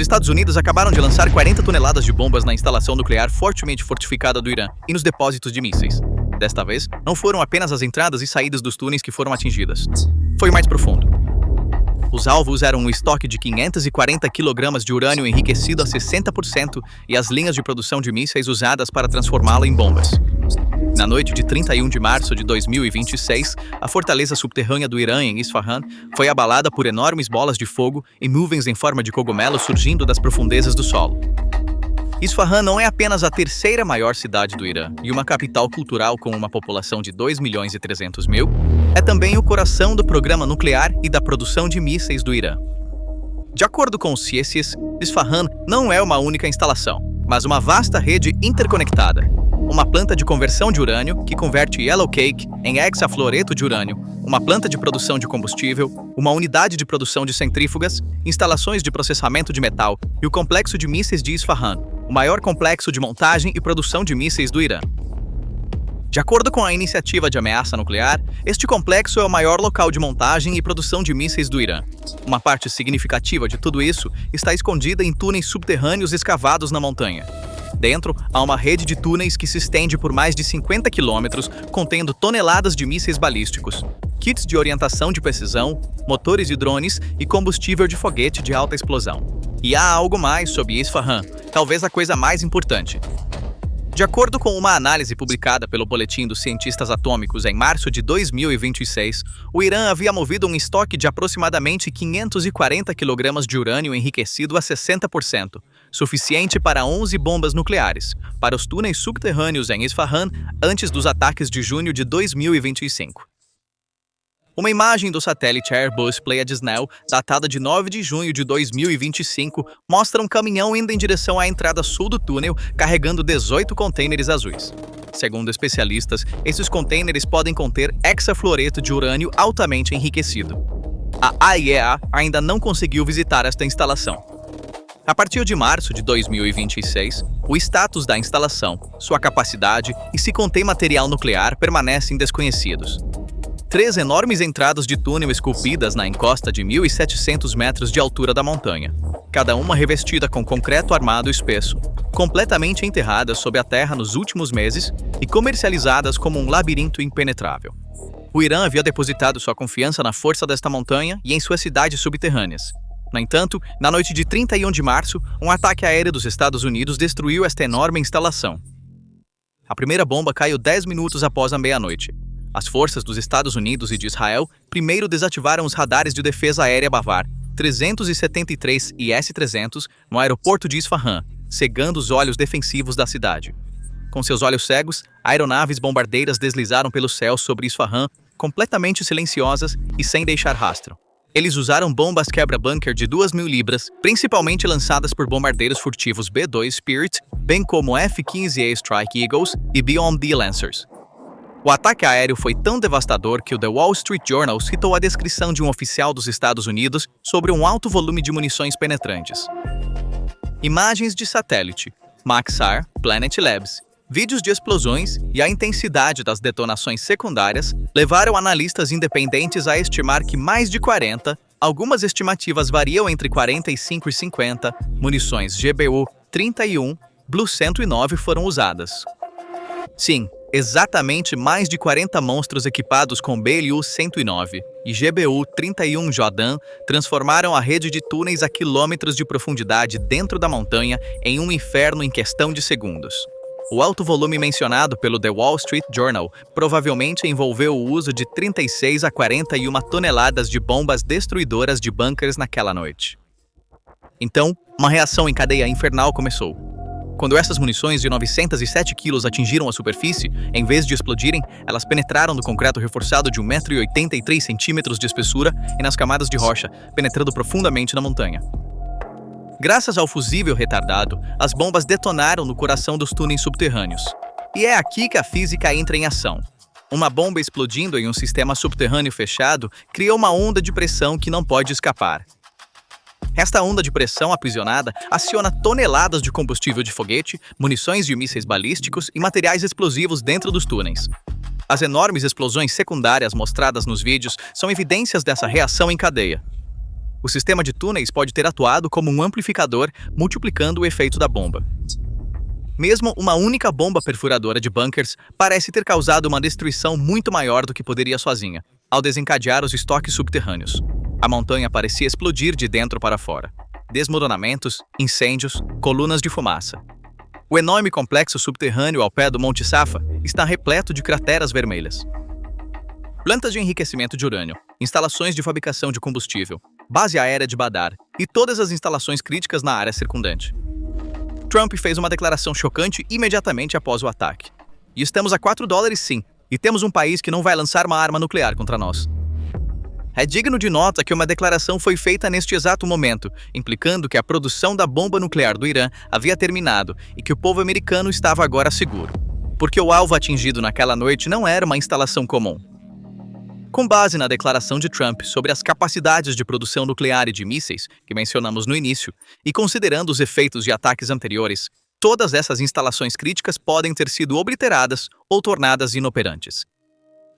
Estados Unidos acabaram de lançar 40 toneladas de bombas na instalação nuclear fortemente fortificada do Irã e nos depósitos de mísseis. Desta vez, não foram apenas as entradas e saídas dos túneis que foram atingidas. Foi mais profundo. Os alvos eram um estoque de 540 kg de urânio enriquecido a 60% e as linhas de produção de mísseis usadas para transformá-lo em bombas. Na noite de 31 de março de 2026, a fortaleza subterrânea do Irã, em Isfahan, foi abalada por enormes bolas de fogo e nuvens em forma de cogumelo surgindo das profundezas do solo. Isfahan não é apenas a terceira maior cidade do Irã e uma capital cultural com uma população de 2.300.000, é também o coração do programa nuclear e da produção de mísseis do Irã. De acordo com os CIESIS, Isfahan não é uma única instalação, mas uma vasta rede interconectada. Uma planta de conversão de urânio, que converte yellow cake em hexafluoreto de urânio, uma planta de produção de combustível, uma unidade de produção de centrífugas, instalações de processamento de metal e o complexo de mísseis de Isfahan, o maior complexo de montagem e produção de mísseis do Irã. De acordo com a Iniciativa de Ameaça Nuclear, este complexo é o maior local de montagem e produção de mísseis do Irã. Uma parte significativa de tudo isso está escondida em túneis subterrâneos escavados na montanha. Dentro, há uma rede de túneis que se estende por mais de 50 quilômetros, contendo toneladas de mísseis balísticos, kits de orientação de precisão, motores de drones e combustível de foguete de alta explosão. E há algo mais sobre Isfahan, talvez a coisa mais importante. De acordo com uma análise publicada pelo Boletim dos Cientistas Atômicos em março de 2026, o Irã havia movido um estoque de aproximadamente 540 kg de urânio enriquecido a 60%, suficiente para 11 bombas nucleares, para os túneis subterrâneos em Isfahan antes dos ataques de junho de 2025. Uma imagem do satélite Airbus Pleiades-Neo, datada de 9 de junho de 2025, mostra um caminhão indo em direção à entrada sul do túnel, carregando 18 contêineres azuis. Segundo especialistas, esses contêineres podem conter hexafluoreto de urânio altamente enriquecido. A AIEA ainda não conseguiu visitar esta instalação. A partir de março de 2026, o status da instalação, sua capacidade e se contém material nuclear permanecem desconhecidos. 3 enormes entradas de túnel esculpidas na encosta de 1.700 metros de altura da montanha, cada uma revestida com concreto armado espesso, completamente enterradas sob a terra nos últimos meses e comercializadas como um labirinto impenetrável. O Irã havia depositado sua confiança na força desta montanha e em suas cidades subterrâneas. No entanto, na noite de 31 de março, um ataque aéreo dos Estados Unidos destruiu esta enorme instalação. A primeira bomba caiu 10 minutos após a meia-noite. As forças dos Estados Unidos e de Israel primeiro desativaram os radares de defesa aérea Bavar 373 e S-300 no aeroporto de Isfahan, cegando os olhos defensivos da cidade. Com seus olhos cegos, aeronaves bombardeiras deslizaram pelo céu sobre Isfahan, completamente silenciosas e sem deixar rastro. Eles usaram bombas quebra-bunker de 2.000 libras, principalmente lançadas por bombardeiros furtivos B-2 Spirit, bem como F-15A Strike Eagles e Beyond the Lancers. O ataque aéreo foi tão devastador que o The Wall Street Journal citou a descrição de um oficial dos Estados Unidos sobre um alto volume de munições penetrantes. Imagens de satélite, Maxar, Planet Labs, vídeos de explosões e a intensidade das detonações secundárias levaram analistas independentes a estimar que mais de 40, algumas estimativas variam entre 45 e 50, munições GBU-31, Blue 109 foram usadas. Sim, exatamente mais de 40 monstros equipados com BLU-109 e GBU-31 Jordan transformaram a rede de túneis a quilômetros de profundidade dentro da montanha em um inferno em questão de segundos. O alto volume mencionado pelo The Wall Street Journal provavelmente envolveu o uso de 36 a 41 toneladas de bombas destruidoras de bunkers naquela noite. Então, uma reação em cadeia infernal começou. Quando essas munições de 907 quilos atingiram a superfície, em vez de explodirem, elas penetraram no concreto reforçado de 1,83 m de espessura e nas camadas de rocha, penetrando profundamente na montanha. Graças ao fusível retardado, as bombas detonaram no coração dos túneis subterrâneos. E é aqui que a física entra em ação. Uma bomba explodindo em um sistema subterrâneo fechado cria uma onda de pressão que não pode escapar. Esta onda de pressão aprisionada aciona toneladas de combustível de foguete, munições de mísseis balísticos e materiais explosivos dentro dos túneis. As enormes explosões secundárias mostradas nos vídeos são evidências dessa reação em cadeia. O sistema de túneis pode ter atuado como um amplificador, multiplicando o efeito da bomba. Mesmo uma única bomba perfuradora de bunkers parece ter causado uma destruição muito maior do que poderia sozinha, ao desencadear os estoques subterrâneos. A montanha parecia explodir de dentro para fora. Desmoronamentos, incêndios, colunas de fumaça. O enorme complexo subterrâneo ao pé do Monte Safa está repleto de crateras vermelhas. Plantas de enriquecimento de urânio, instalações de fabricação de combustível, base aérea de Badar e todas as instalações críticas na área circundante. Trump fez uma declaração chocante imediatamente após o ataque. E estamos a $4 sim, e temos um país que não vai lançar uma arma nuclear contra nós. É digno de nota que uma declaração foi feita neste exato momento, implicando que a produção da bomba nuclear do Irã havia terminado e que o povo americano estava agora seguro, porque o alvo atingido naquela noite não era uma instalação comum. Com base na declaração de Trump sobre as capacidades de produção nuclear e de mísseis, que mencionamos no início, e considerando os efeitos de ataques anteriores, todas essas instalações críticas podem ter sido obliteradas ou tornadas inoperantes.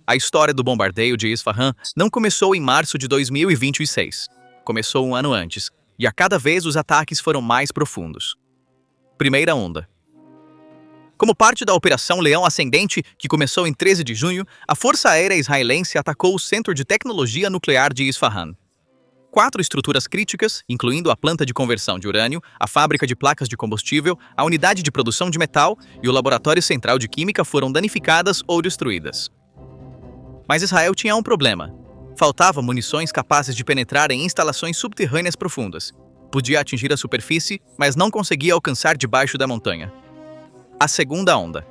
A história do bombardeio de Isfahan não começou em março de 2026. Começou um ano antes, e a cada vez os ataques foram mais profundos. Primeira onda. Como parte da Operação Leão Ascendente, que começou em 13 de junho, a Força Aérea Israelense atacou o Centro de Tecnologia Nuclear de Isfahan. 4 estruturas críticas, incluindo a planta de conversão de urânio, a fábrica de placas de combustível, a unidade de produção de metal e o Laboratório Central de Química foram danificadas ou destruídas. Mas Israel tinha um problema. Faltava munições capazes de penetrar em instalações subterrâneas profundas. Podia atingir a superfície, mas não conseguia alcançar debaixo da montanha. A segunda onda.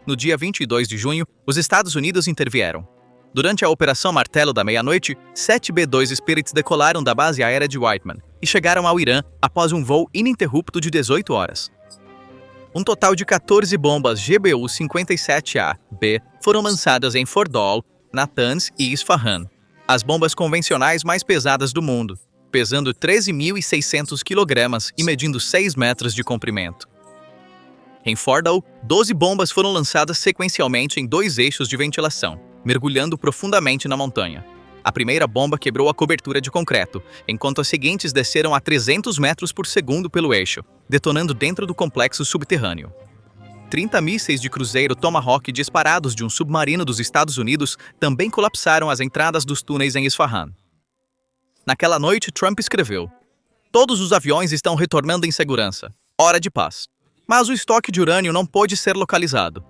No dia 22 de junho, os Estados Unidos intervieram. Durante a Operação Martelo da Meia-Noite, 7 B-2 Spirits decolaram da base aérea de Whiteman e chegaram ao Irã após um voo ininterrupto de 18 horas. Um total de 14 bombas GBU-57A-B foram lançadas em Fordol, Natanz e Isfahan, as bombas convencionais mais pesadas do mundo, pesando 13.600 kg e medindo 6 metros de comprimento. Em Fordal, 12 bombas foram lançadas sequencialmente em 2 eixos de ventilação, mergulhando profundamente na montanha. A primeira bomba quebrou a cobertura de concreto, enquanto as seguintes desceram a 300 metros por segundo pelo eixo, detonando dentro do complexo subterrâneo. 30 mísseis de cruzeiro Tomahawk disparados de um submarino dos Estados Unidos também colapsaram as entradas dos túneis em Isfahan. Naquela noite, Trump escreveu: "Todos os aviões estão retornando em segurança. Hora de paz." Mas o estoque de urânio não pôde ser localizado.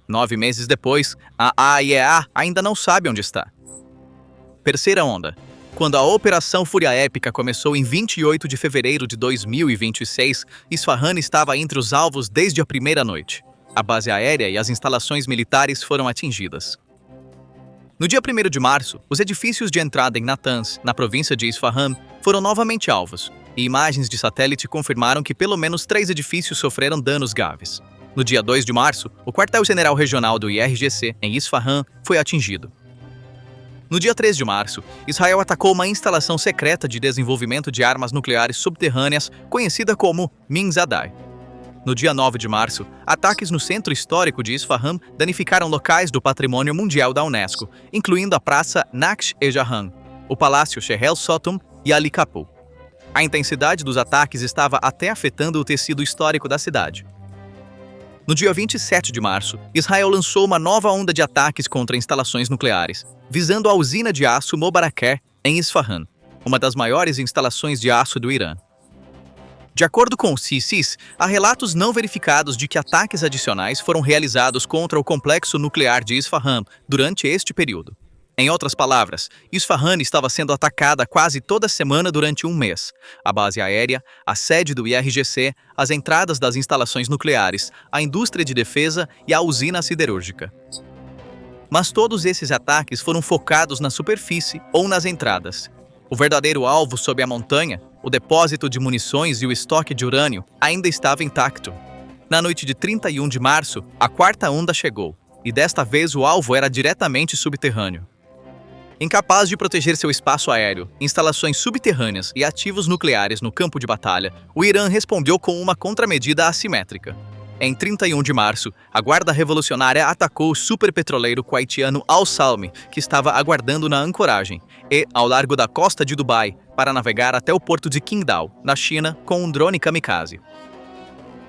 9 meses depois, a AIEA ainda não sabe onde está. Terceira onda. Quando a Operação Fúria Épica começou em 28 de fevereiro de 2026, Isfahan estava entre os alvos desde a primeira noite. A base aérea e as instalações militares foram atingidas. No dia 1º de março, os edifícios de entrada em Natanz, na província de Isfahan, foram novamente alvos, e imagens de satélite confirmaram que pelo menos 3 edifícios sofreram danos graves. No dia 2 de março, o quartel-general regional do IRGC, em Isfahan, foi atingido. No dia 3 de março, Israel atacou uma instalação secreta de desenvolvimento de armas nucleares subterrâneas, conhecida como Minzadai. No dia 9 de março, ataques no centro histórico de Isfahan danificaram locais do Patrimônio Mundial da Unesco, incluindo a Praça Naksh-e-Jahan, o Palácio Shehel Sotum e Ali Kapu. A intensidade dos ataques estava até afetando o tecido histórico da cidade. No dia 27 de março, Israel lançou uma nova onda de ataques contra instalações nucleares, visando a usina de aço Mobarakeh, em Isfahan, uma das maiores instalações de aço do Irã. De acordo com o CICIS, há relatos não verificados de que ataques adicionais foram realizados contra o complexo nuclear de Isfahan durante este período. Em outras palavras, Isfahan estava sendo atacada quase toda semana durante um mês. A base aérea, a sede do IRGC, as entradas das instalações nucleares, a indústria de defesa e a usina siderúrgica. Mas todos esses ataques foram focados na superfície ou nas entradas. O verdadeiro alvo sob a montanha, o depósito de munições e o estoque de urânio, ainda estava intacto. Na noite de 31 de março, a quarta onda chegou, e desta vez o alvo era diretamente subterrâneo. Incapaz de proteger seu espaço aéreo, instalações subterrâneas e ativos nucleares no campo de batalha, o Irã respondeu com uma contramedida assimétrica. Em 31 de março, a Guarda Revolucionária atacou o superpetroleiro kuwaitiano Al Salmi, que estava aguardando na ancoragem, e ao largo da costa de Dubai, para navegar até o porto de Qingdao, na China, com um drone kamikaze.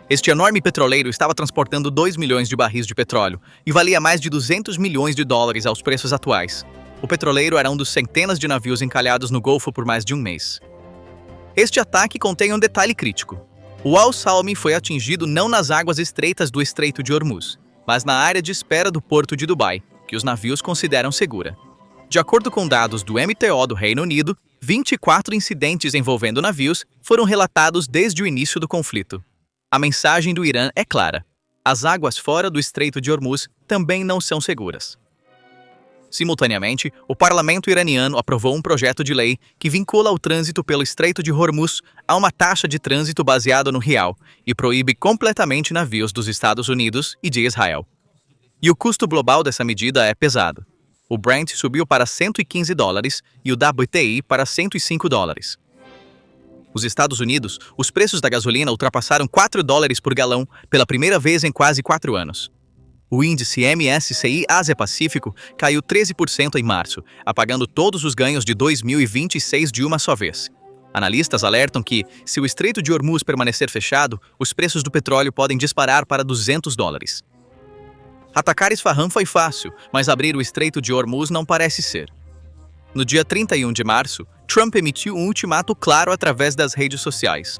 Este enorme petroleiro estava transportando 2 milhões de barris de petróleo e valia mais de 200 milhões de dólares aos preços atuais. O petroleiro era um dos centenas de navios encalhados no Golfo por mais de um mês. Este ataque contém um detalhe crítico. O Al Salmi foi atingido não nas águas estreitas do Estreito de Hormuz, mas na área de espera do porto de Dubai, que os navios consideram segura. De acordo com dados do MTO do Reino Unido, 24 incidentes envolvendo navios foram relatados desde o início do conflito. A mensagem do Irã é clara: as águas fora do Estreito de Hormuz também não são seguras. Simultaneamente, o parlamento iraniano aprovou um projeto de lei que vincula o trânsito pelo Estreito de Hormuz a uma taxa de trânsito baseada no real e proíbe completamente navios dos Estados Unidos e de Israel. E o custo global dessa medida é pesado. O Brent subiu para $115 e o WTI para $105. Nos Estados Unidos, os preços da gasolina ultrapassaram $4 por galão pela primeira vez em quase 4 anos. O índice MSCI Ásia-Pacífico caiu 13% em março, apagando todos os ganhos de 2026 de uma só vez. Analistas alertam que, se o Estreito de Hormuz permanecer fechado, os preços do petróleo podem disparar para $200. Atacar Isfahan foi fácil, mas abrir o Estreito de Hormuz não parece ser. No dia 31 de março, Trump emitiu um ultimato claro através das redes sociais.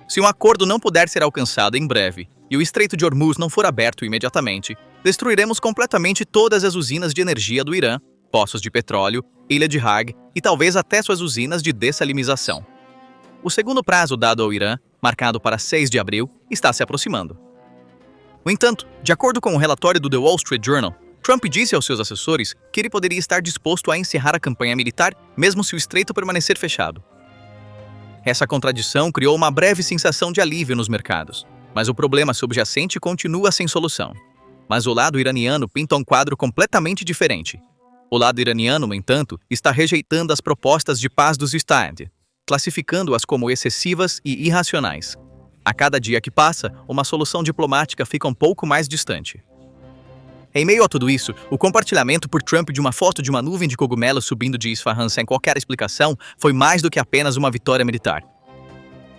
Se um acordo não puder ser alcançado em breve e o Estreito de Hormuz não for aberto imediatamente, destruiremos completamente todas as usinas de energia do Irã, poços de petróleo, ilha de Hag e talvez até suas usinas de dessalinização. O segundo prazo dado ao Irã, marcado para 6 de abril, está se aproximando. No entanto, de acordo com um relatório do The Wall Street Journal, Trump disse aos seus assessores que ele poderia estar disposto a encerrar a campanha militar mesmo se o estreito permanecer fechado. Essa contradição criou uma breve sensação de alívio nos mercados, mas o problema subjacente continua sem solução. Mas o lado iraniano pinta um quadro completamente diferente. O lado iraniano, no entanto, está rejeitando as propostas de paz dos Estados, classificando-as como excessivas e irracionais. A cada dia que passa, uma solução diplomática fica um pouco mais distante. Em meio a tudo isso, o compartilhamento por Trump de uma foto de uma nuvem de cogumelos subindo de Isfahan sem qualquer explicação foi mais do que apenas uma vitória militar.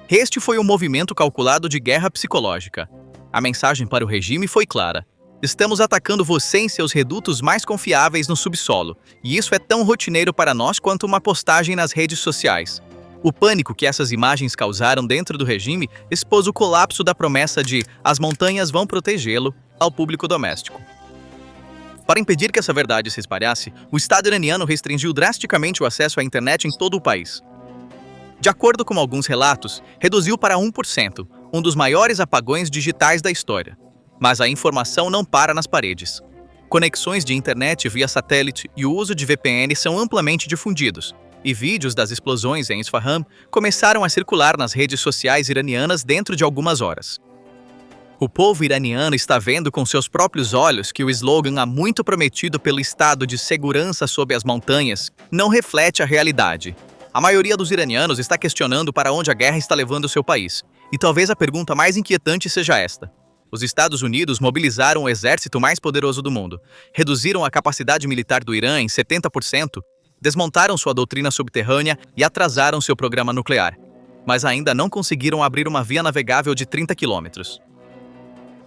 Este foi um movimento calculado de guerra psicológica. A mensagem para o regime foi clara: estamos atacando você em seus redutos mais confiáveis no subsolo, e isso é tão rotineiro para nós quanto uma postagem nas redes sociais. O pânico que essas imagens causaram dentro do regime expôs o colapso da promessa de "as montanhas vão protegê-lo" ao público doméstico. Para impedir que essa verdade se espalhasse, o Estado iraniano restringiu drasticamente o acesso à internet em todo o país. De acordo com alguns relatos, reduziu para 1%, um dos maiores apagões digitais da história. Mas a informação não para nas paredes. Conexões de internet via satélite e o uso de VPN são amplamente difundidos, e vídeos das explosões em Isfahan começaram a circular nas redes sociais iranianas dentro de algumas horas. O povo iraniano está vendo com seus próprios olhos que o slogan há muito prometido pelo estado de segurança sob as montanhas não reflete a realidade. A maioria dos iranianos está questionando para onde a guerra está levando o seu país. E talvez a pergunta mais inquietante seja esta. Os Estados Unidos mobilizaram o exército mais poderoso do mundo, reduziram a capacidade militar do Irã em 70%, desmontaram sua doutrina subterrânea e atrasaram seu programa nuclear. Mas ainda não conseguiram abrir uma via navegável de 30 quilômetros.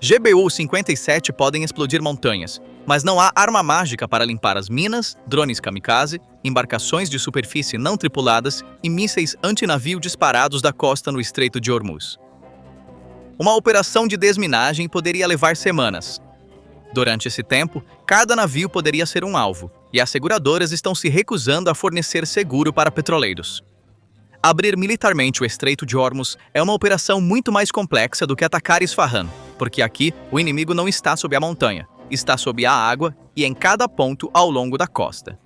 GBU-57 podem explodir montanhas, mas não há arma mágica para limpar as minas, drones kamikaze, embarcações de superfície não tripuladas e mísseis antinavio disparados da costa no Estreito de Hormuz. Uma operação de desminagem poderia levar semanas. Durante esse tempo, cada navio poderia ser um alvo, e as seguradoras estão se recusando a fornecer seguro para petroleiros. Abrir militarmente o Estreito de Hormuz é uma operação muito mais complexa do que atacar Isfahan, porque aqui o inimigo não está sob a montanha, está sob a água e em cada ponto ao longo da costa.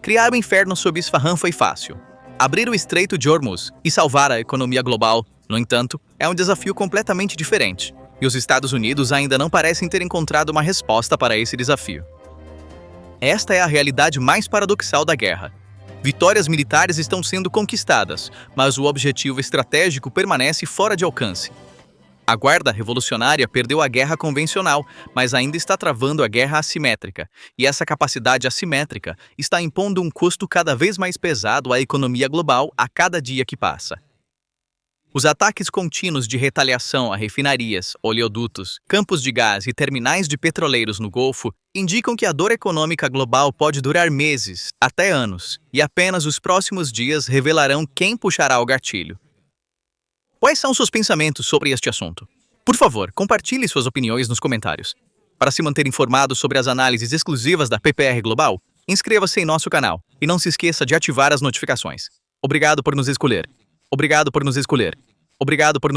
Criar o inferno sob Isfahan foi fácil. Abrir o Estreito de Hormuz e salvar a economia global, no entanto, é um desafio completamente diferente, e os Estados Unidos ainda não parecem ter encontrado uma resposta para esse desafio. Esta é a realidade mais paradoxal da guerra. Vitórias militares estão sendo conquistadas, mas o objetivo estratégico permanece fora de alcance. A Guarda Revolucionária perdeu a guerra convencional, mas ainda está travando a guerra assimétrica. E essa capacidade assimétrica está impondo um custo cada vez mais pesado à economia global a cada dia que passa. Os ataques contínuos de retaliação a refinarias, oleodutos, campos de gás e terminais de petroleiros no Golfo indicam que a dor econômica global pode durar meses, até anos, e apenas os próximos dias revelarão quem puxará o gatilho. Quais são seus pensamentos sobre este assunto? Por favor, compartilhe suas opiniões nos comentários. Para se manter informado sobre as análises exclusivas da PPR Global, inscreva-se em nosso canal e não se esqueça de ativar as notificações. Obrigado por nos escolher. Obrigado por nos escolher. Obrigado por nos